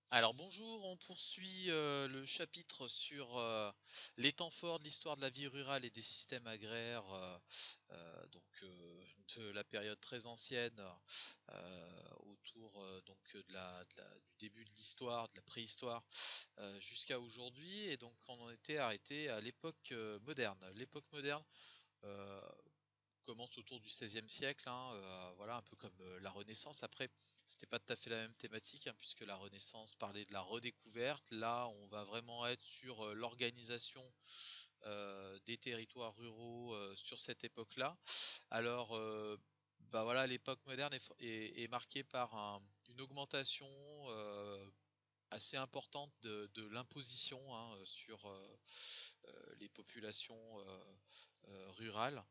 Alors bonjour, on poursuit le chapitre sur les temps forts de l'histoire de la vie rurale et des systèmes agraires, de la période très ancienne, autour du début de l'histoire, de la préhistoire, jusqu'à aujourd'hui. Et donc on en était arrêté à l'époque moderne. L'époque moderne, euh, commence autour du XVIe siècle, hein, voilà, un peu comme la Renaissance. Après, c'était pas tout à fait la même thématique, hein, puisque la Renaissance parlait de la redécouverte. Là, on va vraiment être sur l'organisation des territoires ruraux sur cette époque-là. Alors, bah voilà, l'époque moderne est marquée par une augmentation assez importante de l'imposition, hein, sur les populations rurales.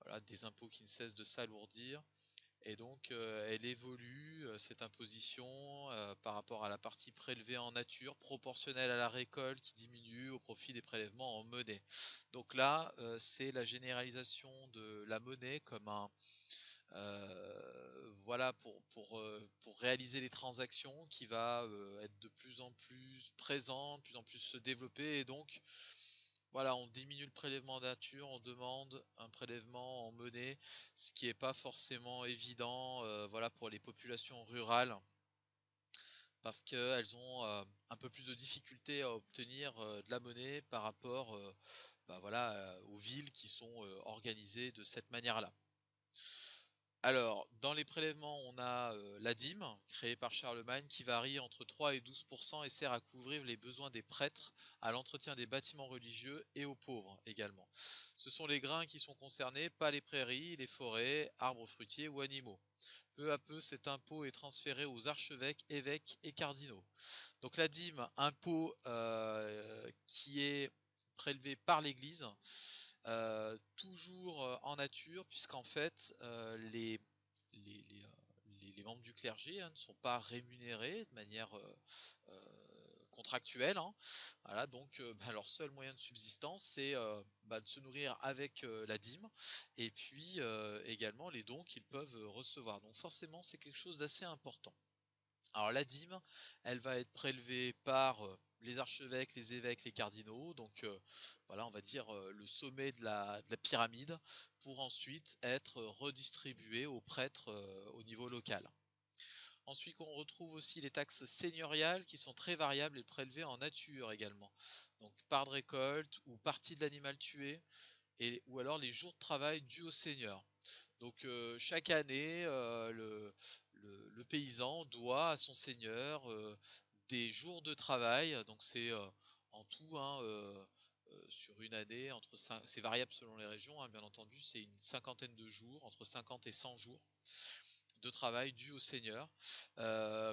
Voilà, des impôts qui ne cessent de s'alourdir. Et donc, elle évolue, cette imposition, par rapport à la partie prélevée en nature, proportionnelle à la récolte qui diminue au profit des prélèvements en monnaie. Donc là, c'est la généralisation de la monnaie comme voilà, pour réaliser les transactions qui va, être de plus en plus présente, de plus en plus se développer. Et donc, voilà, on diminue le prélèvement nature, on demande un prélèvement en monnaie, ce qui est pas forcément évident, voilà, pour les populations rurales, parce qu'elles ont, un peu plus de difficultés à obtenir, de la monnaie par rapport, bah, voilà, aux villes qui sont, organisées de cette manière-là. Alors, dans les prélèvements, on a, la dîme, créée par Charlemagne, qui varie entre 3 et 12 et sert à couvrir les besoins des prêtres, à l'entretien des bâtiments religieux et aux pauvres également. Ce sont les grains qui sont concernés, pas les prairies, les forêts, arbres fruitiers ou animaux. Peu à peu, cet impôt est transféré aux archevêques, évêques et cardinaux. Donc la dîme, impôt qui est prélevé par l'Église, toujours en nature, puisqu'en fait, les membres du clergé, hein, ne sont pas rémunérés de manière contractuelle, hein. Voilà, donc bah, leur seul moyen de subsistance, c'est bah, de se nourrir avec la dîme, et puis également les dons qu'ils peuvent recevoir. Donc forcément, c'est quelque chose d'assez important. Alors la dîme, elle va être prélevée par les archevêques, les évêques, les cardinaux, donc voilà, on va dire le sommet de la pyramide, pour ensuite être redistribuée aux prêtres au niveau local. Ensuite, on retrouve aussi les taxes seigneuriales qui sont très variables et prélevées en nature également. Donc part de récolte ou partie de l'animal tué, ou alors les jours de travail dus au seigneur. Donc chaque année, le paysan doit à son seigneur des jours de travail. Donc c'est en tout, hein, sur une année, c'est variable selon les régions, hein, bien entendu, c'est une cinquantaine de jours, entre 50 et 100 jours de travail dû au seigneur.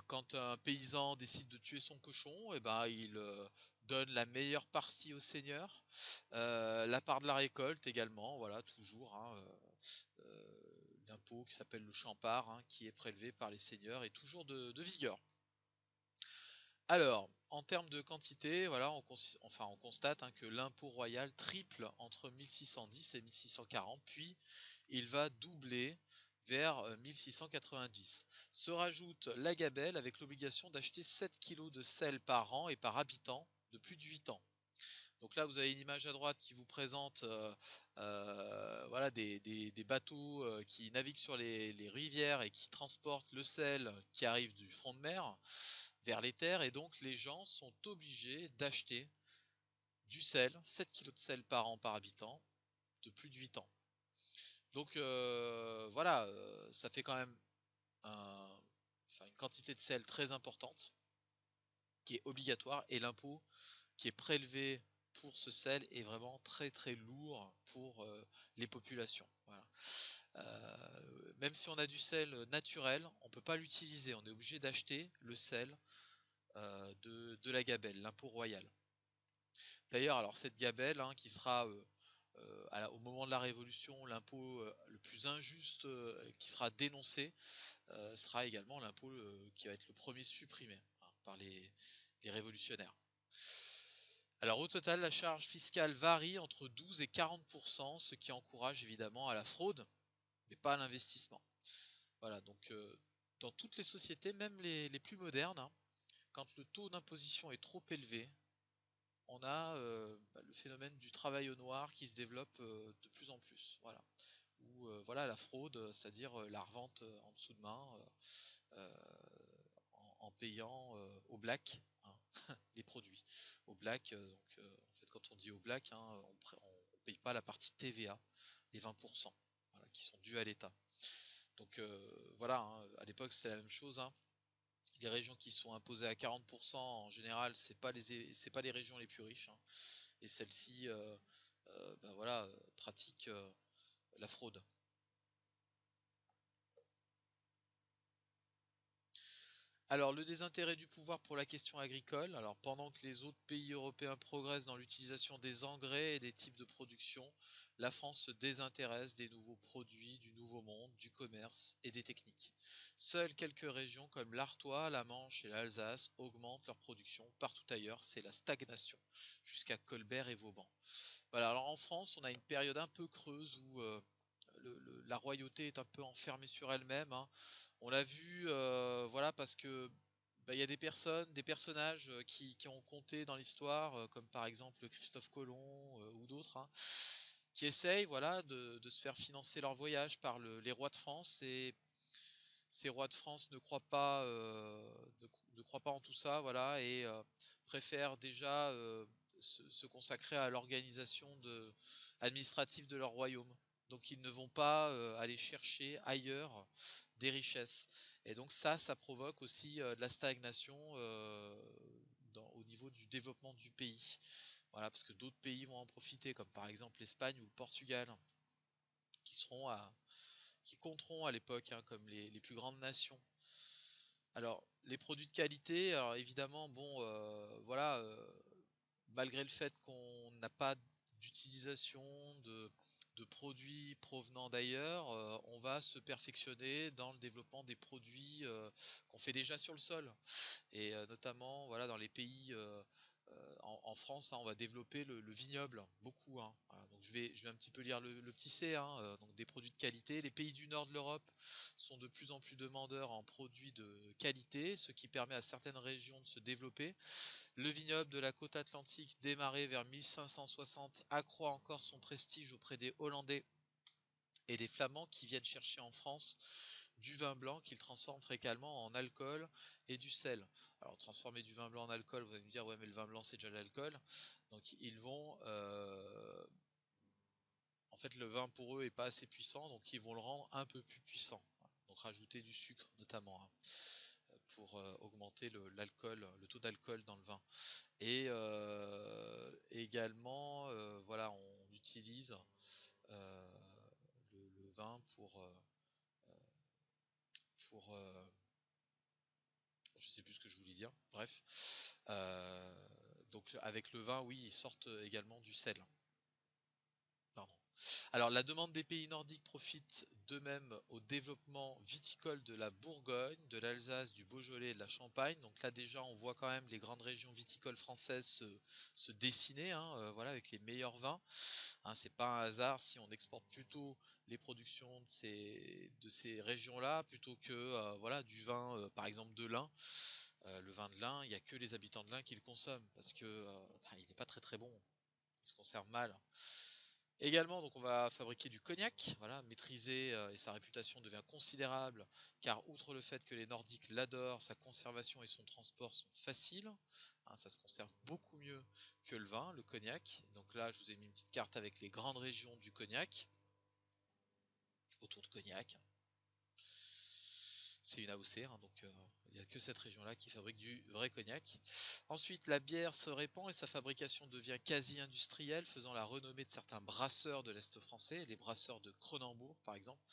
Quand un paysan décide de tuer son cochon, et ben, il donne la meilleure partie au seigneur, la part de la récolte également, voilà, toujours, hein, l'impôt qui s'appelle le champard, hein, qui est prélevé par les seigneurs, est toujours de vigueur. Alors, en termes de quantité, voilà, on constate, hein, que l'impôt royal triple entre 1610 et 1640, puis il va doubler vers 1690. Se rajoute la gabelle avec l'obligation d'acheter 7 kilos de sel par an et par habitant de plus de 8 ans. Donc là, vous avez une image à droite qui vous présente voilà, des bateaux qui naviguent sur les rivières et qui transportent le sel qui arrive du front de mer vers les terres. Et donc, les gens sont obligés d'acheter du sel, 7 kilos de sel par an par habitant, de plus de 8 ans. Donc, voilà, ça fait quand même une quantité de sel très importante qui est obligatoire, et l'impôt qui est prélevé pour ce sel est vraiment très très lourd pour les populations. Voilà. Même si on a du sel naturel, on ne peut pas l'utiliser. On est obligé d'acheter le sel de la gabelle, l'impôt royal. D'ailleurs, alors cette gabelle, hein, qui sera au moment de la Révolution l'impôt le plus injuste qui sera dénoncé, sera également l'impôt qui va être le premier supprimé, hein, par les révolutionnaires. Alors au total, la charge fiscale varie entre 12 et 40%, ce qui encourage évidemment à la fraude, mais pas à l'investissement. Voilà, donc dans toutes les sociétés, même les plus modernes, hein, quand le taux d'imposition est trop élevé, on a le phénomène du travail au noir qui se développe de plus en plus. Voilà. Ou voilà la fraude, c'est-à-dire la revente en dessous de main, en payant au black, hein, les produits. Au black, en fait quand on dit au black, hein, on paye pas la partie TVA, les 20%, voilà, qui sont dus à l'État. Donc voilà, hein, à l'époque c'était la même chose, hein. Les régions qui sont imposées à 40%, en général, c'est pas les régions les plus riches, hein. Et celles-ci, ben voilà, pratiquent la fraude. Alors, le désintérêt du pouvoir pour la question agricole. Alors, pendant que les autres pays européens progressent dans l'utilisation des engrais et des types de production, la France se désintéresse des nouveaux produits, du nouveau monde, du commerce et des techniques. Seules quelques régions comme l'Artois, la Manche et l'Alsace augmentent leur production. Partout ailleurs, c'est la stagnation, jusqu'à Colbert et Vauban. Voilà, alors en France, on a une période un peu creuse où la royauté est un peu enfermée sur elle-même, hein. On l'a vu, voilà, parce que bah, il y a des personnes, des personnages qui ont compté dans l'histoire, comme par exemple Christophe Colomb ou d'autres, hein, qui essayent, voilà, de se faire financer leur voyage par les rois de France. Et ces rois de France ne croient pas, ne croient pas en tout ça, voilà, et préfèrent déjà se consacrer à l'organisation administrative de leur royaume. Donc ils ne vont pas aller chercher ailleurs des richesses. Et donc ça provoque aussi de la stagnation au niveau du développement du pays. Voilà, parce que d'autres pays vont en profiter, comme par exemple l'Espagne ou le Portugal, qui seront qui compteront à l'époque, hein, comme les plus grandes nations. Alors, les produits de qualité, alors évidemment, bon, voilà, malgré le fait qu'on n'a pas d'utilisation de produits provenant d'ailleurs, on va se perfectionner dans le développement des produits qu'on fait déjà sur le sol. Et notamment, voilà, dans les pays en France, hein, on va développer le vignoble, beaucoup, hein. Voilà, donc je vais un petit peu lire le petit C, hein, donc des produits de qualité. Les pays du nord de l'Europe sont de plus en plus demandeurs en produits de qualité, ce qui permet à certaines régions de se développer. Le vignoble de la côte atlantique, démarré vers 1560, accroît encore son prestige auprès des Hollandais et des Flamands qui viennent chercher en France du vin blanc qu'ils transforment fréquemment en alcool et du sel. Alors transformer du vin blanc en alcool, vous allez me dire ouais mais le vin blanc c'est déjà de l'alcool. Donc ils vont en fait le vin pour eux est pas assez puissant, donc ils vont le rendre un peu plus puissant. Donc rajouter du sucre notamment, hein, pour augmenter l'alcool, le taux d'alcool dans le vin. Et également voilà, on utilise le vin pour je sais plus ce que je voulais dire, bref. Donc avec le vin, oui, ils sortent également du sel. Pardon. Alors la demande des pays nordiques profite d'eux-mêmes au développement viticole de la Bourgogne, de l'Alsace, du Beaujolais et de la Champagne. Donc là déjà on voit quand même les grandes régions viticoles françaises se dessiner, hein, voilà, avec les meilleurs vins. Hein, c'est pas un hasard si on exporte plutôt les productions de ces régions-là plutôt que voilà, du vin par exemple de l'Ain. Le vin de l'Ain, il n'y a que les habitants de l'Ain qui le consomment parce que il n'est pas très très bon, il se conserve mal. Également, donc on va fabriquer du cognac, voilà, maîtrisé et sa réputation devient considérable car outre le fait que les Nordiques l'adorent, sa conservation et son transport sont faciles. Hein, ça se conserve beaucoup mieux que le vin, le cognac. Donc là, je vous ai mis une petite carte avec les grandes régions du cognac, autour de Cognac. C'est une AOC, hein, donc il n'y a que cette région-là qui fabrique du vrai cognac. Ensuite, la bière se répand et sa fabrication devient quasi industrielle, faisant la renommée de certains brasseurs de l'Est français. Les brasseurs de Cronenbourg, par exemple,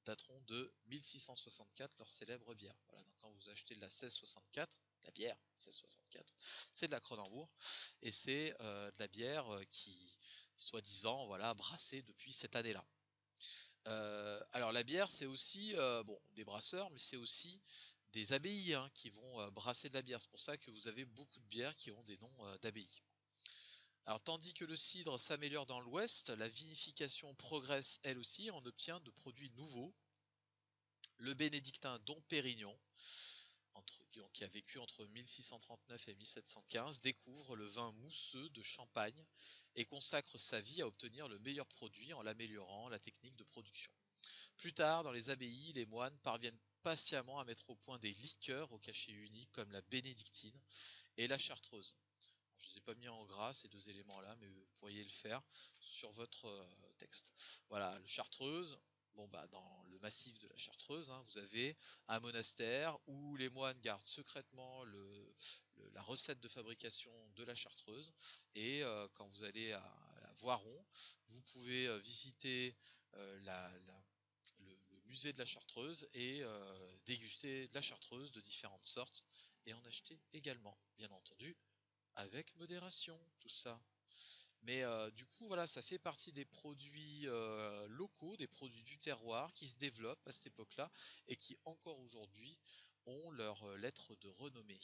dateront de 1664, leur célèbre bière. Voilà, donc quand vous achetez de la 1664, la bière 1664, c'est de la Cronenbourg, et c'est de la bière qui, soi-disant, voilà, brassée depuis cette année-là. Alors la bière, c'est aussi bon, des brasseurs, mais c'est aussi des abbayes, hein, qui vont brasser de la bière. C'est pour ça que vous avez beaucoup de bières qui ont des noms d'abbayes. Alors tandis que le cidre s'améliore dans l'ouest, la vinification progresse elle aussi, on obtient de produits nouveaux. Le bénédictin Dom Pérignon, qui a vécu entre 1639 et 1715, découvre le vin mousseux de Champagne et consacre sa vie à obtenir le meilleur produit en l'améliorant la technique de production. Plus tard, dans les abbayes, les moines parviennent patiemment à mettre au point des liqueurs au cachet unique comme la bénédictine et la chartreuse. Je ne les ai pas mis en gras ces deux éléments-là, mais vous pourriez le faire sur votre texte. Voilà, le chartreuse. Bon, bah, dans le massif de la Chartreuse, hein, vous avez un monastère où les moines gardent secrètement la recette de fabrication de la chartreuse. Et quand vous allez à Voiron, vous pouvez visiter le musée de la Chartreuse et déguster de la chartreuse de différentes sortes et en acheter également, bien entendu, avec modération, tout ça. Mais du coup, voilà, ça fait partie des produits locaux, des produits du terroir qui se développent à cette époque-là et qui, encore aujourd'hui, ont leur lettre de renommée.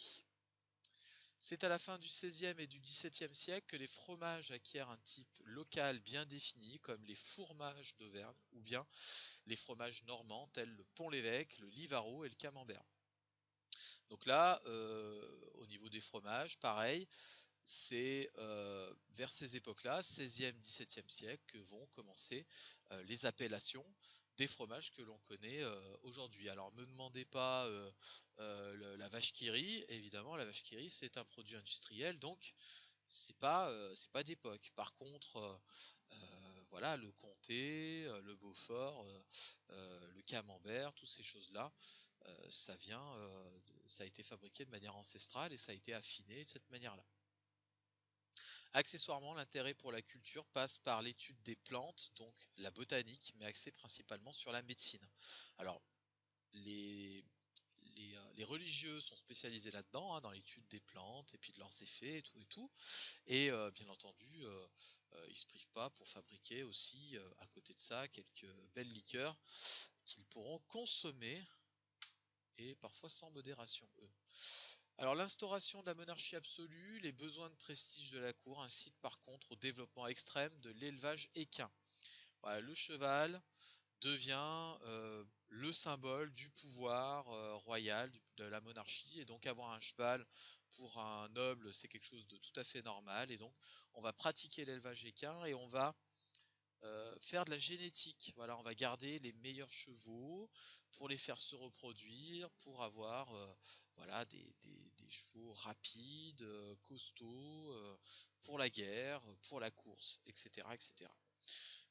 C'est à la fin du XVIe et du XVIIe siècle que les fromages acquièrent un type local bien défini, comme les fourmages d'Auvergne, ou bien les fromages normands tels le Pont-l'Évêque, le Livarot et le Camembert. Donc là, au niveau des fromages, pareil, c'est vers ces époques-là, 16e, 17e siècle, que vont commencer les appellations des fromages que l'on connaît aujourd'hui. Alors, me demandez pas la vache qui rit, évidemment, la vache qui rit, c'est un produit industriel, donc c'est pas d'époque. Par contre, voilà, le comté, le Beaufort, le camembert, toutes ces choses-là, ça a été fabriqué de manière ancestrale et ça a été affiné de cette manière-là. Accessoirement, l'intérêt pour la culture passe par l'étude des plantes, donc la botanique, mais axée principalement sur la médecine. Alors, les religieux sont spécialisés là-dedans, hein, dans l'étude des plantes et puis de leurs effets et tout et tout. Et bien entendu, ils se privent pas pour fabriquer aussi, à côté de ça, quelques belles liqueurs qu'ils pourront consommer et parfois sans modération, eux. Alors l'instauration de la monarchie absolue, les besoins de prestige de la cour incitent par contre au développement extrême de l'élevage équin. Voilà, le cheval devient le symbole du pouvoir royal de la monarchie et donc avoir un cheval pour un noble c'est quelque chose de tout à fait normal et donc on va pratiquer l'élevage équin et on va faire de la génétique. Voilà, on va garder les meilleurs chevaux pour les faire se reproduire, pour avoir voilà, des chevaux rapides, costauds, pour la guerre, pour la course, etc., etc.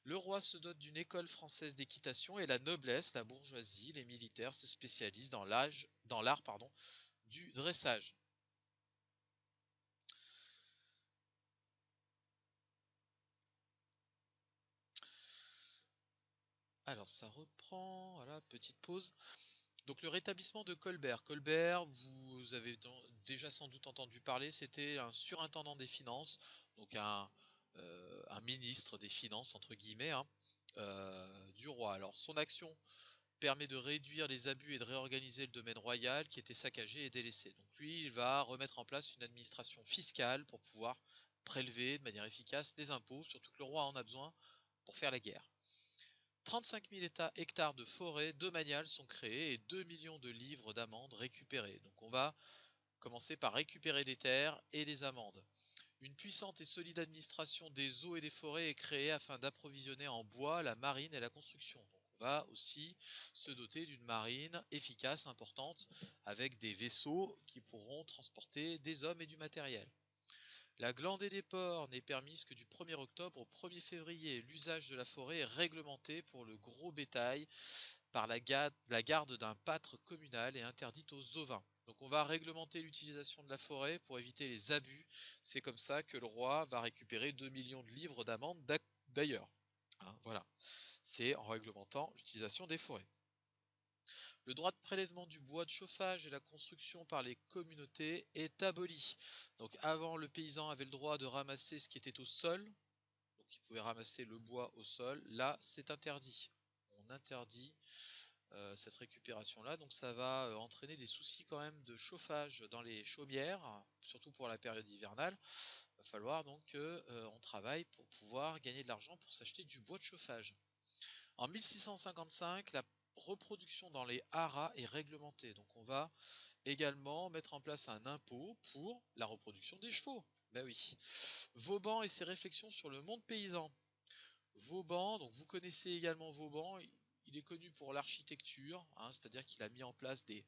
Le roi se dote d'une école française d'équitation et la noblesse, la bourgeoisie, les militaires se spécialisent dans l'art du dressage. Alors ça reprend, voilà, petite pause. Donc le rétablissement de Colbert. Colbert, vous avez déjà sans doute entendu parler, c'était un surintendant des finances, donc un ministre des finances, entre guillemets, hein, du roi. Alors son action permet de réduire les abus et de réorganiser le domaine royal qui était saccagé et délaissé. Donc lui, il va remettre en place une administration fiscale pour pouvoir prélever de manière efficace les impôts, surtout que le roi en a besoin pour faire la guerre. 35 000 hectares de forêt domaniales sont créés et 2 millions de livres d'amendes récupérés. Donc on va commencer par récupérer des terres et des amendes. Une puissante et solide administration des eaux et des forêts est créée afin d'approvisionner en bois la marine et la construction. Donc on va aussi se doter d'une marine efficace, importante, avec des vaisseaux qui pourront transporter des hommes et du matériel. La glandée des porcs n'est permise que du 1er octobre au 1er février. L'usage de la forêt est réglementé pour le gros bétail par la garde d'un pâtre communal et interdite aux ovins. Donc on va réglementer l'utilisation de la forêt pour éviter les abus. C'est comme ça que le roi va récupérer 2 millions de livres d'amende d'ailleurs. Hein, voilà. C'est en réglementant l'utilisation des forêts. Le droit de prélèvement du bois de chauffage et la construction par les communautés est aboli. Donc avant, le paysan avait le droit de ramasser ce qui était au sol. Donc il pouvait ramasser le bois au sol. Là, c'est interdit. On interdit cette récupération-là. Donc ça va entraîner des soucis quand même de chauffage dans les chaumières, surtout pour la période hivernale. Il va falloir donc qu'on travaille pour pouvoir gagner de l'argent pour s'acheter du bois de chauffage. En 1655, la reproduction dans les haras est réglementée. Donc on va également mettre en place un impôt pour la reproduction des chevaux. Ben oui. Vauban et ses réflexions sur le monde paysan. Vauban, donc vous connaissez également Vauban, il est connu pour l'architecture, hein, c'est-à-dire qu'il a mis en place des,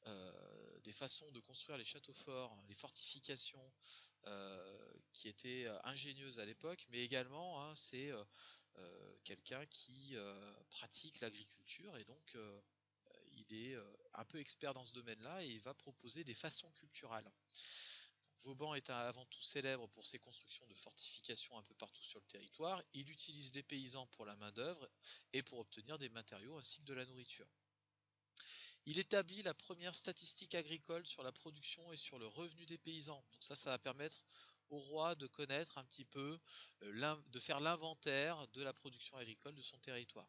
euh, des façons de construire les châteaux forts, les fortifications qui étaient ingénieuses à l'époque, mais également hein, c'est quelqu'un qui pratique l'agriculture et donc il est un peu expert dans ce domaine-là et il va proposer des façons culturales. Vauban est avant tout célèbre pour ses constructions de fortifications un peu partout sur le territoire. Il utilise les paysans pour la main-d'œuvre et pour obtenir des matériaux ainsi que de la nourriture. Il établit la première statistique agricole sur la production et sur le revenu des paysans. Donc ça va permettre au roi de connaître un petit peu, de faire l'inventaire de la production agricole de son territoire.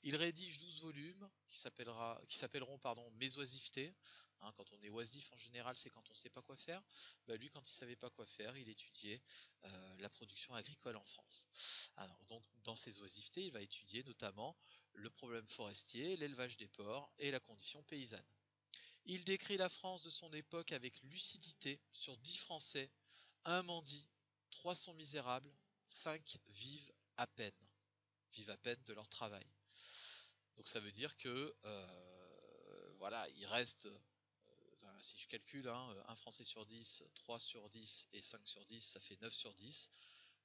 Il rédige 12 volumes qui s'appelleront Mes oisivetés. Hein, quand on est oisif en général, c'est quand on ne sait pas quoi faire. Bah, lui, quand il ne savait pas quoi faire, il étudiait la production agricole en France. Alors, donc, dans ses oisivetés, il va étudier notamment le problème forestier, l'élevage des porcs et la condition paysanne. Il décrit la France de son époque avec lucidité. Sur 10 Français, un mendie, 3 sont misérables, 5 vivent à peine de leur travail. Donc ça veut dire que voilà, il reste, si je calcule, hein, 1 Français sur 10, 3 sur 10 et 5 sur 10, ça fait 9 sur 10.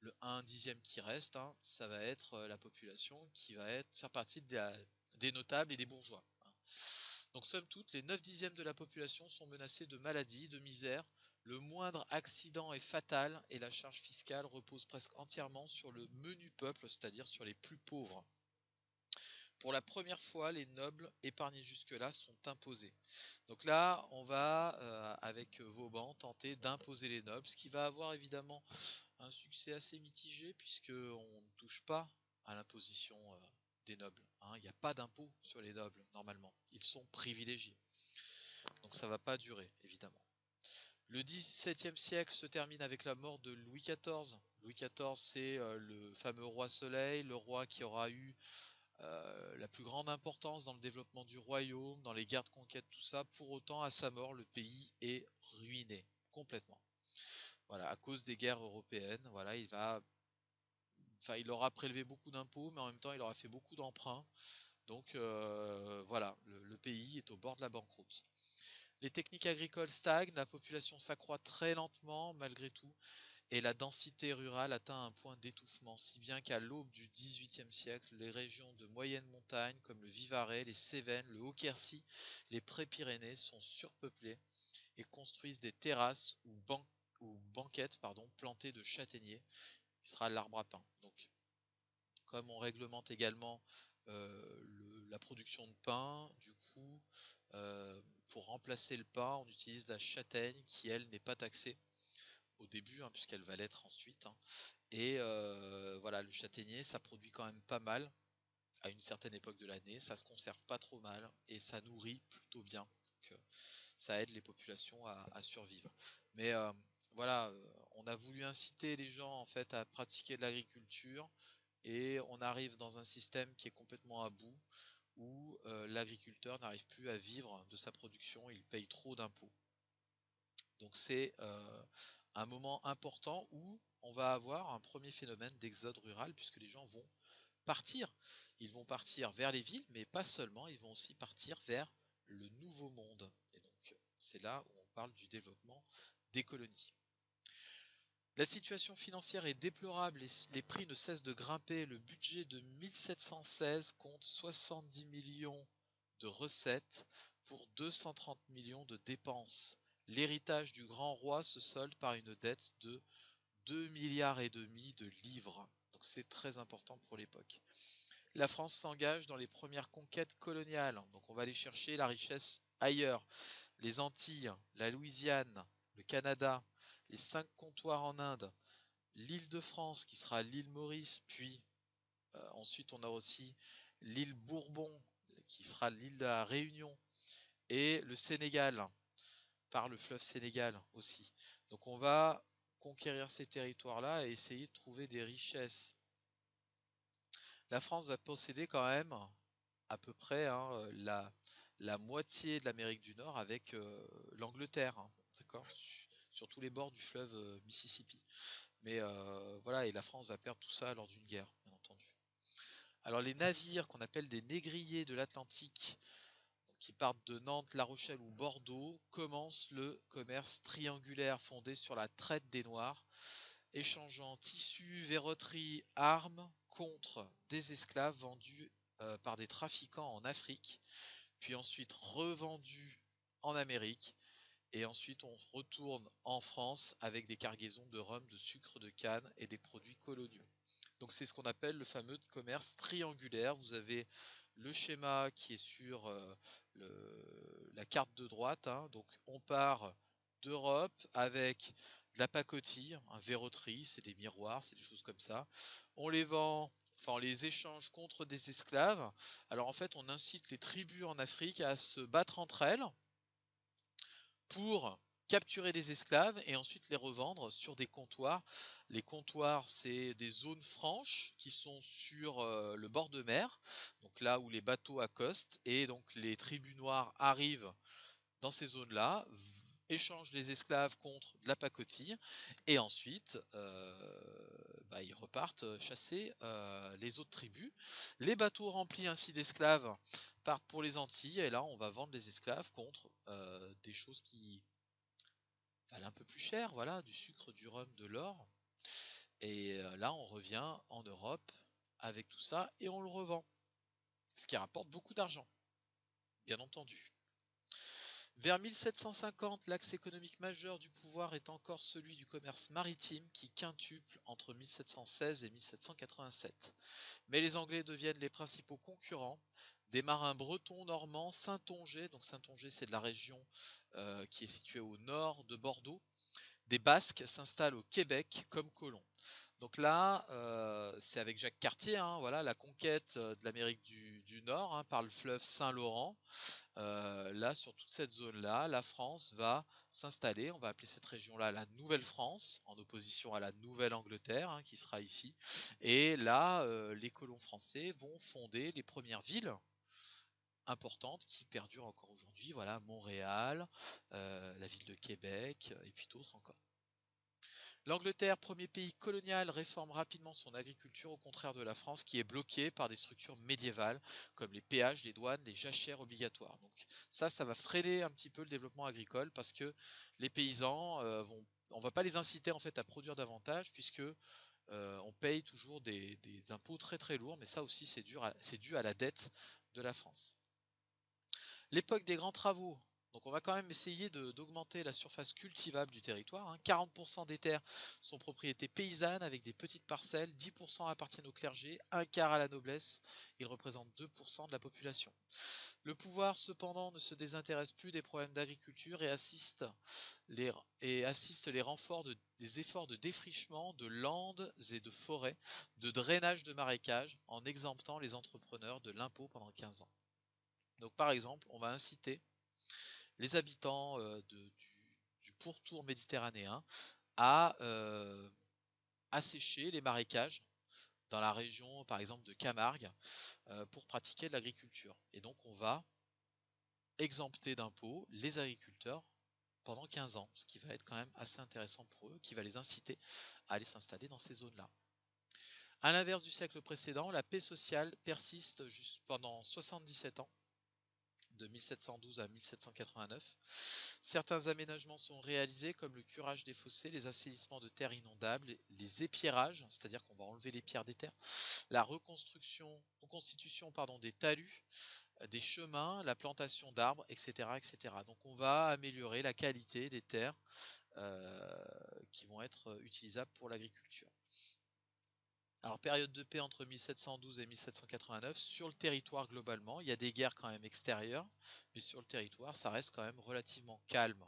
Le 1 dixième qui reste, hein, ça va être la population qui va faire partie des notables et des bourgeois. Hein. Donc somme toute, les 9 dixièmes de la population sont menacés de maladies, de misère. Le moindre accident est fatal et la charge fiscale repose presque entièrement sur le menu peuple, c'est-à-dire sur les plus pauvres. Pour la première fois, les nobles épargnés jusque-là sont imposés. Donc là, on va, avec Vauban, tenter d'imposer les nobles, ce qui va avoir évidemment un succès assez mitigé, puisqu'on ne touche pas à l'imposition des nobles. Hein. Il n'y a pas d'impôt sur les nobles, normalement. Ils sont privilégiés. Donc ça ne va pas durer, évidemment. Le XVIIe siècle se termine avec la mort de Louis XIV. Louis XIV, c'est le fameux roi Soleil, le roi qui aura eu la plus grande importance dans le développement du royaume, dans les guerres de conquête, tout ça. Pour autant, à sa mort, le pays est ruiné complètement. Voilà, à cause des guerres européennes. Voilà, il aura prélevé beaucoup d'impôts, mais en même temps, il aura fait beaucoup d'emprunts. Donc voilà, le pays est au bord de la banqueroute. Les techniques agricoles stagnent, la population s'accroît très lentement malgré tout, et la densité rurale atteint un point d'étouffement, si bien qu'à l'aube du XVIIIe siècle, les régions de moyenne montagne comme le Vivarais, les Cévennes, le Haut-Quercy, les Pré-Pyrénées sont surpeuplées et construisent des terrasses ou banquettes plantées de châtaigniers, qui sera l'arbre à pain. Donc, comme on réglemente également la production de pain, du coup, pour remplacer le pain, on utilise la châtaigne qui, elle, n'est pas taxée au début, hein, puisqu'elle va l'être ensuite. Hein. Et voilà, le châtaignier, ça produit quand même pas mal à une certaine époque de l'année, ça se conserve pas trop mal et ça nourrit plutôt bien. Donc, ça aide les populations à survivre. Mais voilà, on a voulu inciter les gens en fait à pratiquer de l'agriculture et on arrive dans un système qui est complètement à bout où l'agriculteur n'arrive plus à vivre de sa production, il paye trop d'impôts. Donc c'est un moment important où on va avoir un premier phénomène d'exode rural puisque les gens vont partir. Ils vont partir vers les villes, mais pas seulement, ils vont aussi partir vers le nouveau monde. Et donc c'est là où on parle du développement des colonies. La situation financière est déplorable, les prix ne cessent de grimper. Le budget de 1716 compte 70 millions de recettes pour 230 millions de dépenses. L'héritage du grand roi se solde par une dette de 2 milliards et demi de livres. Donc c'est très important pour l'époque. La France s'engage dans les premières conquêtes coloniales. Donc on va aller chercher la richesse ailleurs. Les Antilles, la Louisiane, le Canada, les 5 comptoirs en Inde, l'île de France qui sera l'île Maurice, puis ensuite on a aussi l'île Bourbon qui sera l'île de la Réunion et le Sénégal par le fleuve Sénégal aussi. Donc on va conquérir ces territoires-là et essayer de trouver des richesses. La France va posséder quand même à peu près hein, la moitié de l'Amérique du Nord avec l'Angleterre, hein, d'accord, sur tous les bords du fleuve Mississippi. Mais voilà, et la France va perdre tout ça lors d'une guerre, bien entendu. Alors les navires qu'on appelle des négriers de l'Atlantique, qui partent de Nantes, La Rochelle ou Bordeaux, commencent le commerce triangulaire fondé sur la traite des Noirs, échangeant tissus, verroteries, armes contre des esclaves vendus par des trafiquants en Afrique, puis ensuite revendus en Amérique, et ensuite on retourne en France avec des cargaisons de rhum, de sucre de canne et des produits coloniaux. Donc c'est ce qu'on appelle le fameux commerce triangulaire. Vous avez le schéma qui est sur la carte de droite, hein. Donc on part d'Europe avec de la pacotille, un verroterie, c'est des miroirs, c'est des choses comme ça. On les vend, enfin on les échange contre des esclaves. Alors en fait on incite les tribus en Afrique à se battre entre elles pour capturer des esclaves et ensuite les revendre sur des comptoirs. Les comptoirs, c'est des zones franches qui sont sur le bord de mer, donc là où les bateaux accostent, et donc les tribus noires arrivent dans ces zones-là, échangent les esclaves contre de la pacotille, et ensuite ils repartent chasser les autres tribus. Les bateaux remplis ainsi d'esclaves partent pour les Antilles, et là on va vendre les esclaves contre des choses qui valent un peu plus cher, voilà, du sucre, du rhum, de l'or. Et là on revient en Europe avec tout ça et on le revend, ce qui rapporte beaucoup d'argent, bien entendu. Vers 1750, l'axe économique majeur du pouvoir est encore celui du commerce maritime qui quintuple entre 1716 et 1787. Mais les Anglais deviennent les principaux concurrents des marins bretons, normands, saintongeais. Donc Saintongeais, c'est de la région qui est située au nord de Bordeaux. Des Basques s'installent au Québec comme colons. Donc là, c'est avec Jacques Cartier, hein, voilà, la conquête de l'Amérique du Nord, hein, par le fleuve Saint-Laurent. Là, sur toute cette zone-là, la France va s'installer. On va appeler cette région-là la Nouvelle-France, en opposition à la Nouvelle-Angleterre, hein, qui sera ici. Et là, les colons français vont fonder les premières villes importantes qui perdurent encore aujourd'hui. Voilà, Montréal, la ville de Québec, et puis d'autres encore. L'Angleterre, premier pays colonial, réforme rapidement son agriculture, au contraire de la France qui est bloquée par des structures médiévales comme les péages, les douanes, les jachères obligatoires. Donc ça va freiner un petit peu le développement agricole parce que les paysans on va pas les inciter en fait à produire davantage puisque on paye toujours des impôts très très lourds, mais ça aussi c'est dû à la dette de la France. L'époque des grands travaux. Donc on va quand même essayer d'augmenter la surface cultivable du territoire, hein. 40% des terres sont propriétés paysannes avec des petites parcelles, 10% appartiennent au clergé, un quart à la noblesse, ils représentent 2% de la population. Le pouvoir cependant ne se désintéresse plus des problèmes d'agriculture et assiste les renforts des efforts de défrichement de landes et de forêts, de drainage de marécages, en exemptant les entrepreneurs de l'impôt pendant 15 ans. Donc par exemple, on va inciter les habitants du pourtour méditerranéen à assécher les marécages dans la région par exemple de Camargue pour pratiquer de l'agriculture. Et donc on va exempter d'impôts les agriculteurs pendant 15 ans, ce qui va être quand même assez intéressant pour eux, qui va les inciter à aller s'installer dans ces zones-là. À l'inverse du siècle précédent, la paix sociale persiste pendant 77 ans, de 1712 à 1789. Certains aménagements sont réalisés comme le curage des fossés, les assainissements de terres inondables, les épierrages, c'est-à-dire qu'on va enlever les pierres des terres, la reconstitution des talus, des chemins, la plantation d'arbres, etc., etc. Donc on va améliorer la qualité des terres qui vont être utilisables pour l'agriculture. Alors période de paix entre 1712 et 1789, sur le territoire globalement, il y a des guerres quand même extérieures, mais sur le territoire, ça reste quand même relativement calme.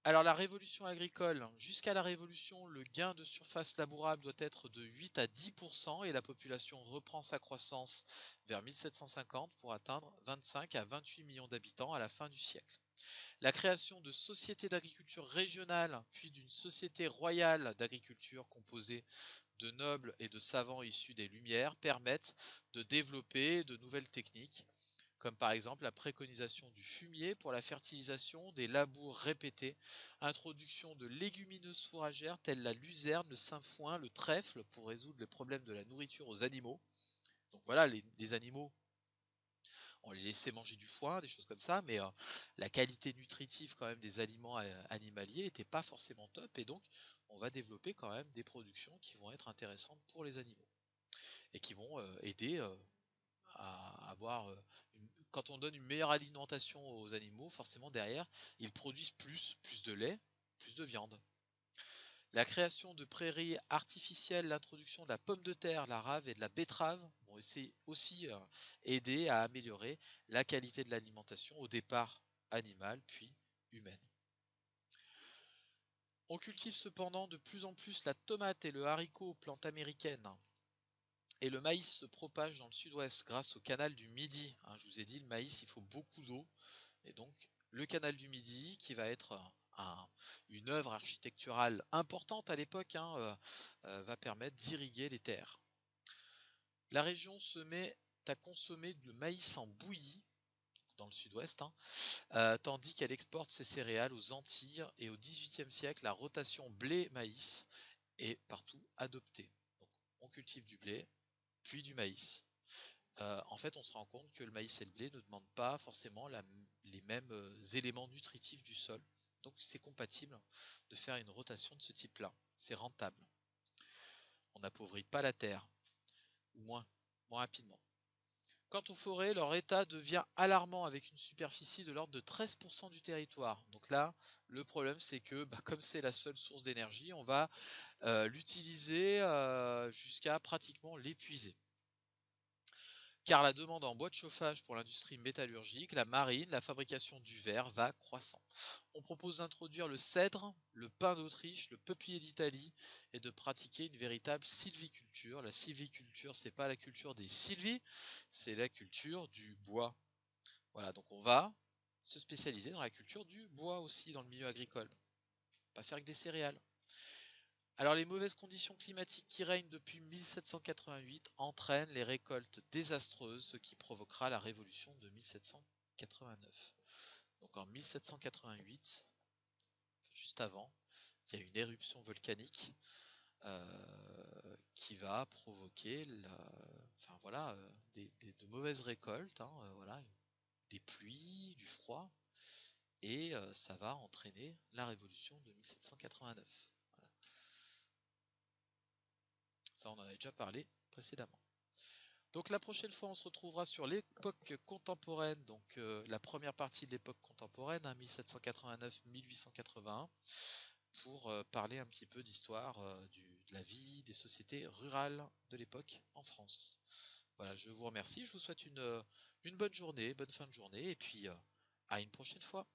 Alors la révolution agricole, jusqu'à la révolution, le gain de surface labourable doit être de 8 à 10% et la population reprend sa croissance vers 1750 pour atteindre 25 à 28 millions d'habitants à la fin du siècle. La création de sociétés d'agriculture régionales, puis d'une société royale d'agriculture composée de nobles et de savants issus des Lumières permettent de développer de nouvelles techniques comme par exemple la préconisation du fumier pour la fertilisation, des labours répétés, introduction de légumineuses fourragères telles la luzerne, le sainfoin, le trèfle pour résoudre les problèmes de la nourriture aux animaux. Donc voilà, les animaux, on les laissait manger du foin, des choses comme ça, mais la qualité nutritive quand même des aliments animaliers n'était pas forcément top, et donc on va développer quand même des productions qui vont être intéressantes pour les animaux et qui vont aider à avoir quand on donne une meilleure alimentation aux animaux, forcément derrière, ils produisent plus de lait, plus de viande. La création de prairies artificielles, l'introduction de la pomme de terre, la rave et de la betterave vont aussi aider à améliorer la qualité de l'alimentation au départ animale puis humaine. On cultive cependant de plus en plus la tomate et le haricot, plantes américaines, et le maïs se propage dans le sud-ouest grâce au canal du Midi. Je vous ai dit, le maïs, il faut beaucoup d'eau. Et donc, le canal du Midi, qui va être une œuvre architecturale importante à l'époque, va permettre d'irriguer les terres. La région se met à consommer le maïs en bouillie, dans le sud-ouest, tandis qu'elle exporte ses céréales aux Antilles, et au XVIIIe siècle, la rotation blé-maïs est partout adoptée. Donc, on cultive du blé, puis du maïs. En fait, on se rend compte que le maïs et le blé ne demandent pas forcément les mêmes éléments nutritifs du sol. Donc c'est compatible de faire une rotation de ce type-là. C'est rentable. On n'appauvrit pas la terre, ou moins rapidement. Quant aux forêts, leur état devient alarmant avec une superficie de l'ordre de 13% du territoire. Donc là, le problème c'est que comme c'est la seule source d'énergie, on va l'utiliser jusqu'à pratiquement l'épuiser. Car la demande en bois de chauffage pour l'industrie métallurgique, la marine, la fabrication du verre va croissant. On propose d'introduire le cèdre, le pin d'Autriche, le peuplier d'Italie et de pratiquer une véritable sylviculture. La sylviculture, c'est pas la culture des sylvies, c'est la culture du bois. Voilà, donc on va se spécialiser dans la culture du bois aussi dans le milieu agricole. Pas faire que des céréales. Alors les mauvaises conditions climatiques qui règnent depuis 1788 entraînent les récoltes désastreuses, ce qui provoquera la révolution de 1789. Donc en 1788, juste avant, il y a une éruption volcanique qui va provoquer de mauvaises récoltes, des pluies, du froid, et ça va entraîner la révolution de 1789. Voilà. Ça, on en avait déjà parlé précédemment. Donc la prochaine fois, on se retrouvera sur l'époque contemporaine, donc la première partie de l'époque contemporaine, 1789-1881, pour parler un petit peu d'histoire de la vie des sociétés rurales de l'époque en France. Voilà, je vous remercie, je vous souhaite une bonne journée, bonne fin de journée, et puis à une prochaine fois.